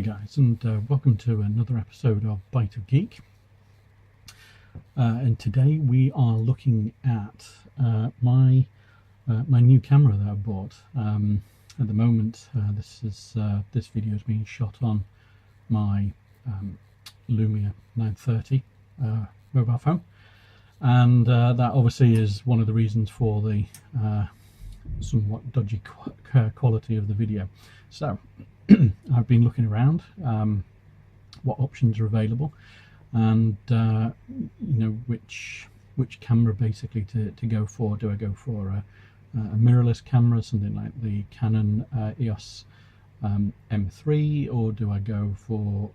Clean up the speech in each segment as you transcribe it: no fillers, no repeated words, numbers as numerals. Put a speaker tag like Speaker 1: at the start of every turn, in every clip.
Speaker 1: guys, and welcome to another episode of Bite of Geek. And today we are looking at my new camera that I bought. At the moment, this video is being shot on my Lumia 930 mobile phone, and that obviously is one of the reasons for the somewhat dodgy quality of the video. So I've been looking around what options are available, and you know, which camera basically to go for. Do I go for a mirrorless camera, something like the Canon EOS M3, or do I go for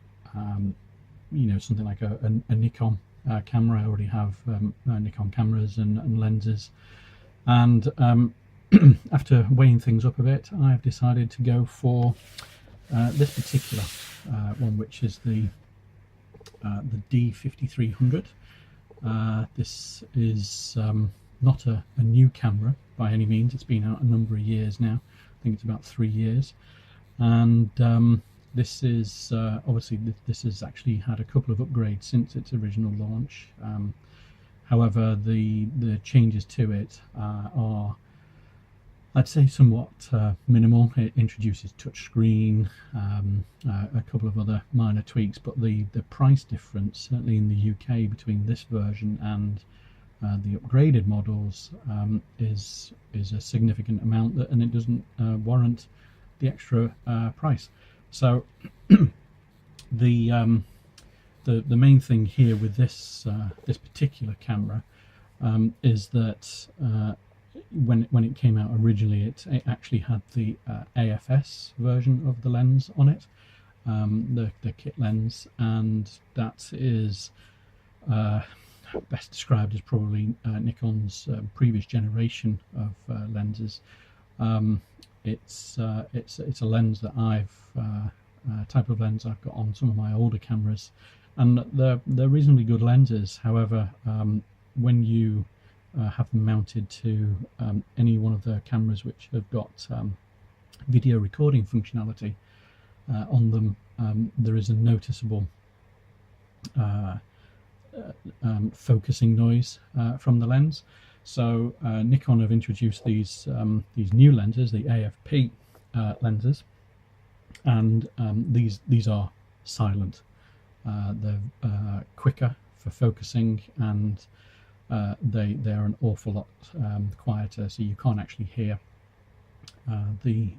Speaker 1: you know, something like a Nikon camera? I already have Nikon cameras and lenses, and after weighing things up a bit, I've decided to go for this particular one, which is the D5300. This is not a new camera by any means. It's been out a number of years now. I think it's about 3 years, and this is obviously this has actually had a couple of upgrades since its original launch. However, the changes to it are, I'd say, somewhat minimal. It introduces touchscreen, a couple of other minor tweaks, but the price difference, certainly in the UK, between this version and the upgraded models is a significant amount, and it doesn't warrant the extra price. So the main thing here with this particular camera is that when it came out originally, it actually had the AFS version of the lens on it, the kit lens, and that is best described as probably Nikon's previous generation of lenses. It's a lens that type of lens I've got on some of my older cameras, and they're reasonably good lenses. However, when you have them mounted to any one of the cameras which have got video recording functionality on them, there is a noticeable focusing noise from the lens. So Nikon have introduced these new lenses, the AFP lenses, and these are silent. They're quicker for focusing, and they are an awful lot quieter, so you can't actually hear the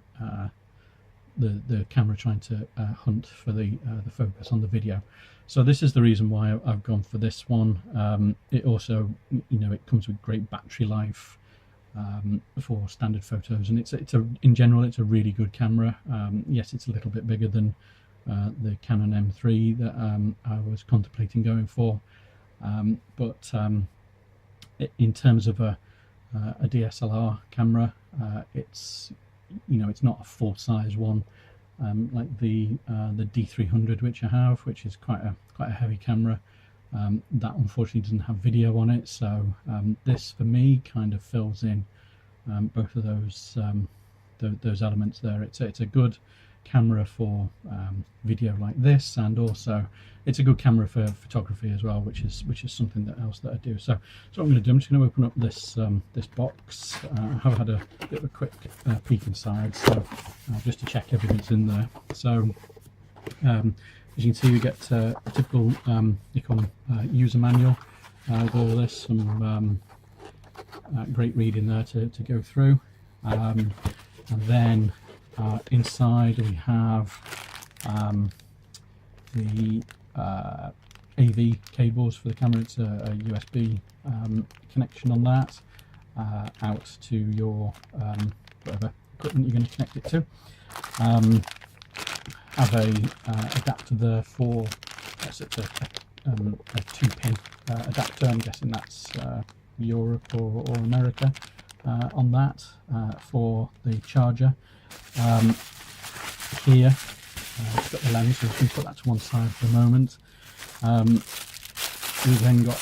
Speaker 1: camera trying to hunt for the focus on the video. So this is the reason why I've gone for this one. It also, you know, it comes with great battery life for standard photos, and in general it's a really good camera. Yes, it's a little bit bigger than the Canon M3 that I was contemplating going for, but in terms of a DSLR camera, it's, you know, it's not a full-size one like the D300 which I have, which is quite a heavy camera. That unfortunately doesn't have video on it, so this for me kind of fills in both of those elements there. It's a good camera for video like this, and also it's a good camera for photography as well, which is something else that I do. So what I'm going to do, I'm just going to open up this this box. I have had a bit of a quick peek inside, so just to check everything's in there. So as you can see, we get a typical Nikon user manual with all this, some great reading there to go through, and then inside we have the AV cables for the camera. It's a USB connection on that, out to your whatever equipment you're going to connect it to. Have a adapter there for, it's a 2-pin adapter. I'm guessing that's Europe or America on that, for the charger. Here it's got the lens, so we can put that to one side for the moment. We then got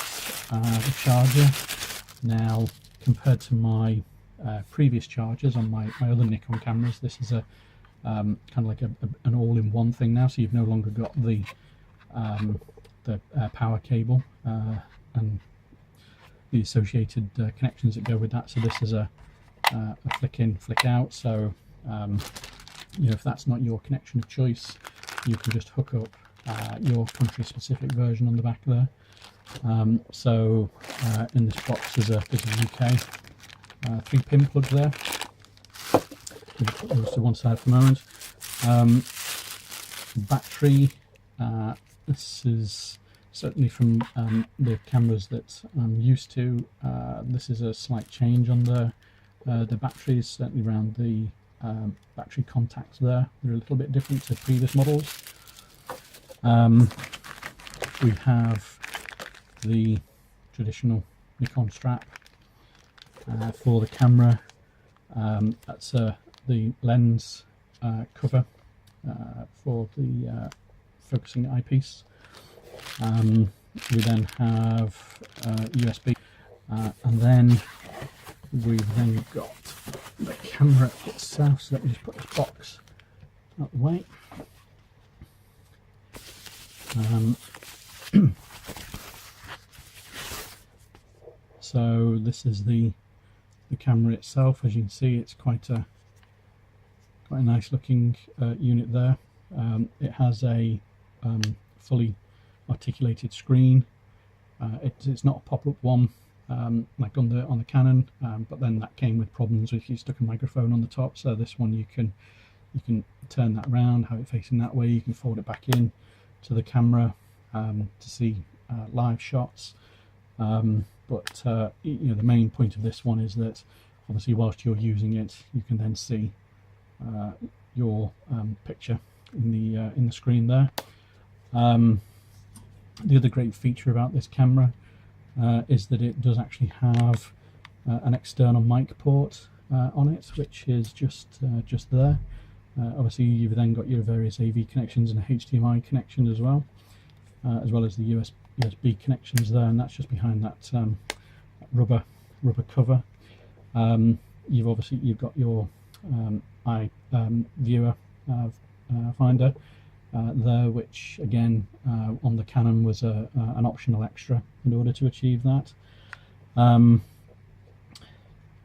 Speaker 1: the charger. Now, compared to my previous chargers on my other Nikon cameras, this is a kind of like an all-in-one thing now. So you've no longer got the power cable and the associated connections that go with that. So this is a flick in, flick out. So you know, if that's not your connection of choice, you can just hook up your country-specific version on the back there. So in this box there's a UK 3-pin plug there. We'll put those to one side for the moment. Battery, this is certainly from the cameras that I'm used to. This is a slight change on the batteries, certainly around the battery contacts there. They're a little bit different to previous models. We have the traditional Nikon strap for the camera. That's the lens cover for the focusing eyepiece. We then have USB, and then we've then got the camera itself. So let me just put this box out the way. So this is the camera itself. As you can see, it's quite a nice looking unit there. It has a fully articulated screen. It's not a pop-up one like on the Canon, but then that came with problems if you stuck a microphone on the top. So this one you can turn that around, have it facing that way. You can fold it back in to the camera to see live shots. But you know, the main point of this one is that obviously whilst you're using it, you can then see your picture in the screen there. The other great feature about this camera is that it does actually have an external mic port on it, which is just there. Obviously you've then got your various AV connections and a HDMI connection as well as the USB connections there, and that's just behind that rubber cover. You've got your viewer finder there, which again on the Canon was an optional extra in order to achieve that.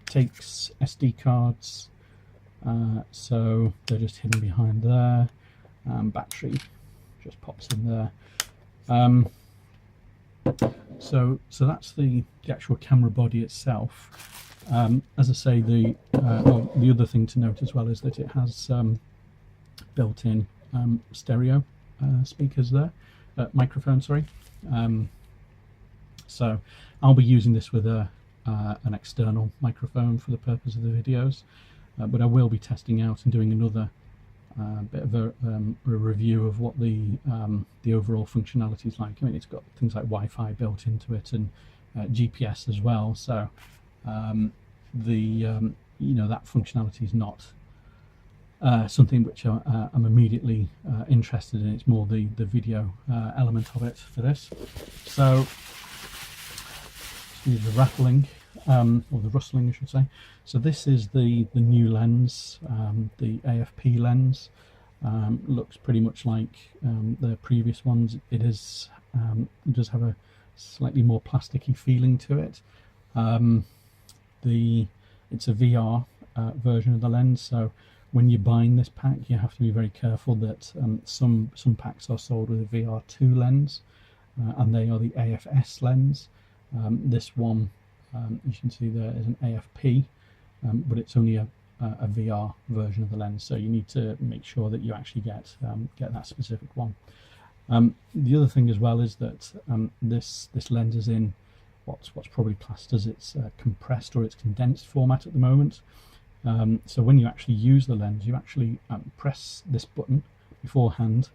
Speaker 1: Takes SD cards, so they're just hidden behind there. Battery just pops in there. So that's the actual camera body itself. As I say, the other thing to note as well is that it has built-in stereo speakers there, microphone, sorry. So I'll be using this with an external microphone for the purpose of the videos, but I will be testing out and doing another bit of a review of what the overall functionality is like. I mean, it's got things like Wi-Fi built into it and GPS as well. So you know, that functionality is not something which I'm immediately interested in. It's more the video element of it for this. So the rattling, or the rustling I should say. So this is the new lens, the AFP lens. Looks pretty much like the previous ones. It does have a slightly more plasticky feeling to it. It's a VR version of the lens, so when you're buying this pack you have to be very careful that some packs are sold with a VR2 lens, and they are the AFS lens. This one, as you can see there, is an AFP, but it's only a VR version of the lens, so you need to make sure that you actually get that specific one. The other thing as well is that this lens is in what's probably classed as its compressed or its condensed format at the moment. So when you actually use the lens, you actually press this button beforehand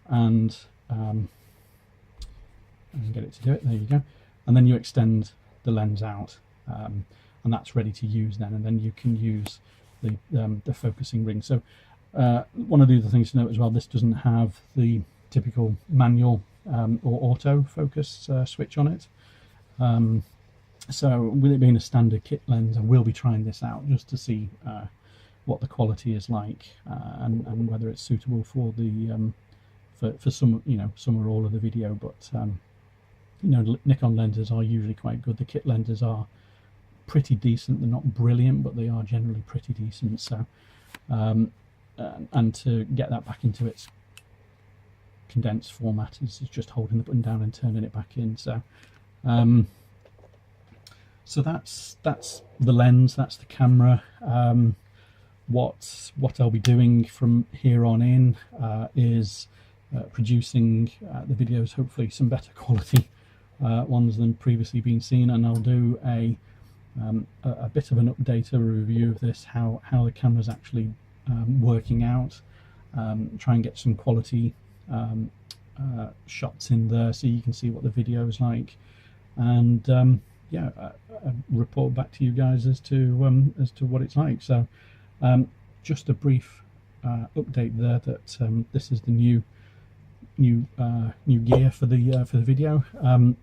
Speaker 1: and get it to do it. There you go. And then you extend the lens out, and that's ready to use then. And then you can use the focusing ring. So one of the other things to note as well, this doesn't have the typical manual or auto focus switch on it. So with it being a standard kit lens, I will be trying this out just to see what the quality is like, and whether it's suitable for the for some, you know, some or all of the video. But you know, Nikon lenses are usually quite good. The kit lenses are pretty decent. They're not brilliant, but they are generally pretty decent. So and to get that back into its condensed format is just holding the button down and turning it back in. So so that's the lens, that's the camera. What I'll be doing from here on in is producing the videos, hopefully some better quality ones than previously been seen, and I'll do a bit of an update, a review of this, how the camera's actually working out, try and get some quality shots in there so you can see what the video is like, and yeah, report back to you guys as to what it's like. So just a brief update there that this is the new gear for the video.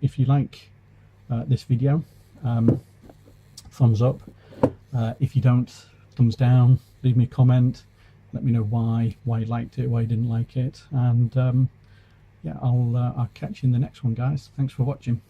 Speaker 1: If you like this video, thumbs up. If you don't, thumbs down. Leave me a comment. Let me know why you liked it, why you didn't like it, and yeah, I'll catch you in the next one, guys. Thanks for watching.